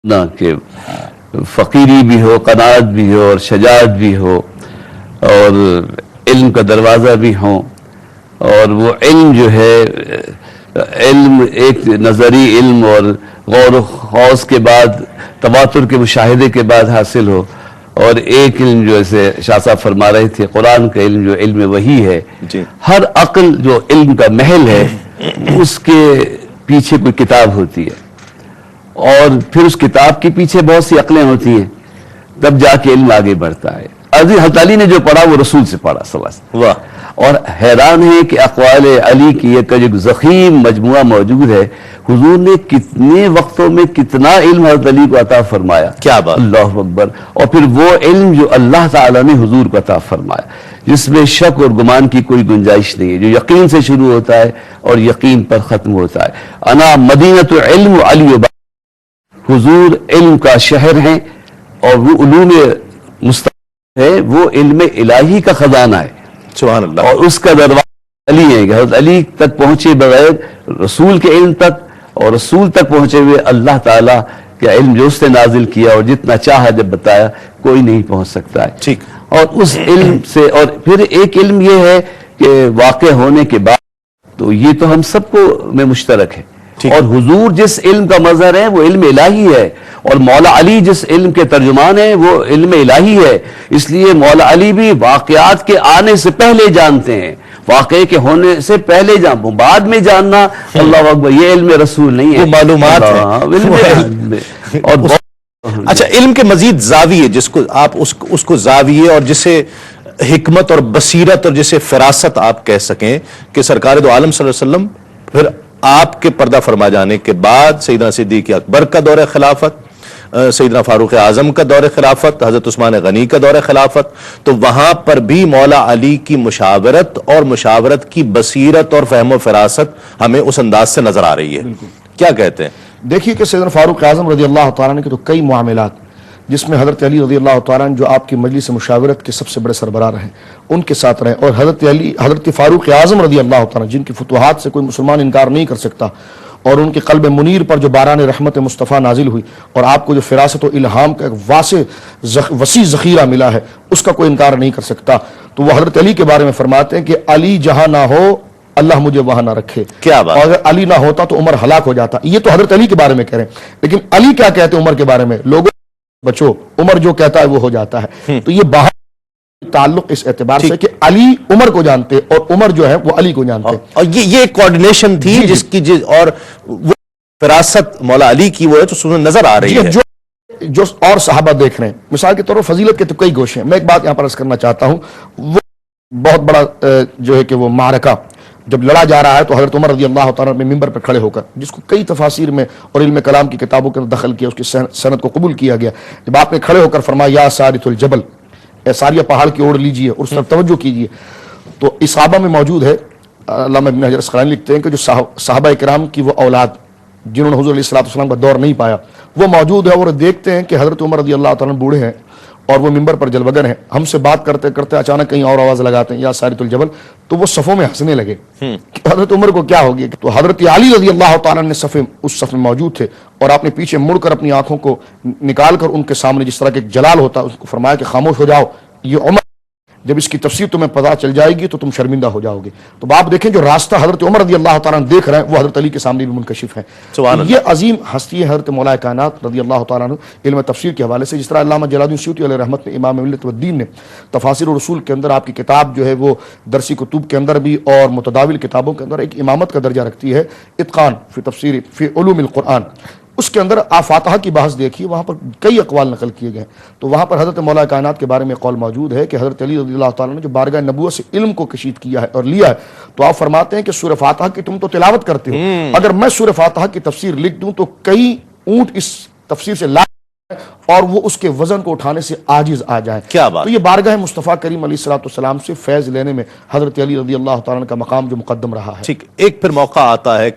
نہ کہ فقیری بھی ہو، قناعت بھی ہو اور شجاعت بھی ہو اور علم کا دروازہ بھی ہوں، اور وہ علم جو ہے علم ایک نظری علم اور غور و خوض کے بعد تواتر کے مشاہدے کے بعد حاصل ہو، اور ایک علم جو ایسے شاہ صاحب فرما رہے تھے قرآن کا علم جو علم وحی ہے. ہر عقل جو علم کا محل ہے اس کے پیچھے کوئی کتاب ہوتی ہے، اور پھر اس کتاب کے پیچھے بہت سی عقلیں ہوتی ہیں، تب جا کے علم آگے بڑھتا ہے. حضرت علی نے جو پڑھا وہ رسول سے پڑھا واہ. اور حیران ہے کہ اقوال علی کی ایک ضخیم مجموعہ موجود ہے. حضور نے کتنے وقتوں میں کتنا علم حضرت علی کو عطا فرمایا، کیا بات، اللہ اکبر. اور پھر وہ علم جو اللہ تعالیٰ نے حضور کو عطا فرمایا جس میں شک اور گمان کی کوئی گنجائش نہیں ہے، جو یقین سے شروع ہوتا ہے اور یقین پر ختم ہوتا ہے. انا مدینۃ علم علی. حضور علم کا شہر ہیں اور وہ علوم مستقبل ہے، وہ علم الہی کا خزانہ ہے. سبحان اللہ. اور اس کا دروازہ علی ہے کہ حضرت علی تک پہنچے بغیر رسول کے علم تک، اور رسول تک پہنچے ہوئے اللہ تعالیٰ کا علم جو اس نے نازل کیا اور جتنا چاہا جب بتایا کوئی نہیں پہنچ سکتا ہے. ٹھیک. اور اس علم سے، اور پھر ایک علم یہ ہے کہ واقع ہونے کے بعد تو یہ تو ہم سب کو میں مشترک ہے. اور حضور جس علم کا مظہر ہے وہ علم الہی ہے، اور مولا علی جس علم کے ترجمان ہیں وہ علم الہی ہے. اس لیے مولا علی بھی واقعات کے آنے سے پہلے جانتے ہیں، واقعے کے ہونے سے پہلے بعد میں جاننا اللہ اکبر، یہ علم رسول نہیں ہے، معلومات ہے. اور اچھا، علم کے مزید زاویے جس کو آپ اس کو زاویے اور جسے حکمت اور بصیرت اور جسے فراست آپ کہہ سکیں کہ سرکار دو عالم صلی اللہ علیہ وسلم پھر آپ کے پردہ فرما جانے کے بعد سیدنا صدیق اکبر کا دور خلافت، سیدنا فاروق اعظم کا دور خلافت، حضرت عثمان غنی کا دور خلافت، تو وہاں پر بھی مولا علی کی مشاورت اور مشاورت کی بصیرت اور فہم و فراست ہمیں اس انداز سے نظر آ رہی ہے. کیا کہتے ہیں؟ دیکھیے کہ سیدنا فاروق اعظم رضی اللہ تعالیٰ عنہ کے تو کئی معاملات جس میں حضرت علی رضی اللہ تعالیٰ عنہ جو آپ کی مجلس مشاورت کے سب سے بڑے سربراہ رہے ان کے ساتھ رہے، اور حضرت فاروق اعظم رضی اللہ تعالیٰ جن کی فتوحات سے کوئی مسلمان انکار نہیں کر سکتا، اور ان کے قلب منیر پر جو باران رحمت مصطفیٰ نازل ہوئی اور آپ کو جو فراست و الہام کا ایک وسیع ذخیرہ ملا ہے اس کا کوئی انکار نہیں کر سکتا. تو وہ حضرت علی کے بارے میں فرماتے ہیں کہ علی جہاں نہ ہو اللہ مجھے وہاں نہ رکھے. کیا بات. اور اگر علی نہ ہوتا تو عمر ہلاک ہو جاتا. یہ تو حضرت علی کے بارے میں کہہ رہے ہیں، لیکن علی کیا کہتے ہیں عمر کے بارے میں؟ لوگوں بچو، عمر جو کہتا ہے وہ ہو جاتا ہے. تو یہ باہر تعلق اس اعتبار سے کہ علی عمر کو جانتے اور عمر جو ہے وہ علی کو جانتے. اور یہ کوارڈینیشن تھی جس کی اور وہ فراست مولا علی کی وہ ہے تو نظر آ رہی ہے. جو اور صحابہ دیکھ رہے ہیں، مثال کے طور پر فضیلت کے تو کئی گوشے ہیں. میں ایک بات یہاں پر عرض کرنا چاہتا ہوں، وہ بہت بڑا جو ہے کہ وہ معرکہ جب لڑا جا رہا ہے تو حضرت عمر رضی اللہ تعالیٰ نے ممبر پر کھڑے ہو کر، جس کو کئی تفاسیر میں اور علم کلام کی کتابوں کے اندر دخل کیا، اس کی سند کو قبول کیا گیا، جب آپ نے کھڑے ہو کر فرمایا یا سارث الجبل، اے ساریہ پہاڑ کی اوڑ لیجئے اور اس پر توجہ کیجئے، تو اس صحابہ میں موجود ہے. علامہ ابن حجر اسقلانی لکھتے ہیں کہ جو صحابہ کرام کی وہ اولاد جنہوں نے حضور علیہ السلام کا دور نہیں پایا وہ موجود ہے، اور دیکھتے ہیں کہ حضرت عمر رضی اللہ تعالیٰ بوڑھے ہیں اور وہ ممبر پر جلوگر ہیں، ہم سے بات کرتے کرتے اچانک کہیں اور آواز لگاتے ہیں یا سارث الجبل، تو وہ صفوں میں ہنسنے لگے کہ حضرت عمر کو کیا ہو گیا. تو حضرت علی رضی اللہ تعالیٰ نے اس صف میں موجود تھے، اور آپ نے پیچھے مڑ کر اپنی آنکھوں کو نکال کر ان کے سامنے جس طرح کے جلال ہوتا اس کو فرمایا کہ خاموش ہو جاؤ، یہ عمر، جب اس کی تفسیر تمہیں پتہ چل جائے گی تو تم شرمندہ ہو جاؤ گے. تو آپ دیکھیں جو راستہ حضرت عمر رضی اللہ تعالیٰ دیکھ رہے ہیں وہ حضرت علی کے سامنے بھی منکشف ہے. یہ عظیم ہستی ہے حضرت مولا کائنات رضی اللہ تعالیٰ عنہ علم تفسیر کے حوالے سے. جس طرح علامہ جلال الدین سیوطی علیہ رحمت نے امام ملت والدین نے تفاسیر الرسول کے اندر آپ کی کتاب جو ہے وہ درسی کتب کے اندر بھی اور متداول کتابوں کے اندر ایک امامت کا درجہ رکھتی ہے، اتقان فی تفسیر فی علوم القرآن. اس کے اندر آپ فاتحہ کی بحث دیکھیے، وہاں پر کئی اقوال نقل کیے گئے. تو وہاں پر حضرت مولا کائنات کے بارے میں قول موجود ہے کہ حضرت علی رضی اللہ تعالیٰ نے جو بارگاہ نبوت سے علم کو کشید کیا ہے اور لیا ہے، تو آپ فرماتے ہیں کہ سورہ فاتحہ کی تم تو تلاوت کرتے ہو، اگر میں سورہ فاتحہ کی تفسیر لکھ دوں تو کئی اونٹ اس تفسیر سے لا اور وہ اس کے وزن کو اٹھانے سے عاجز آ جائیں. کیا بات. تو یہ بارگاہ مصطفیٰ کریم علیہ الصلوۃ والسلام سے فیض لینے میں حضرت علی رضی اللہ تعالیٰ کا مقام جو مقدم رہا ہے. ٹھیک. ایک پھر موقع آتا ہے کہ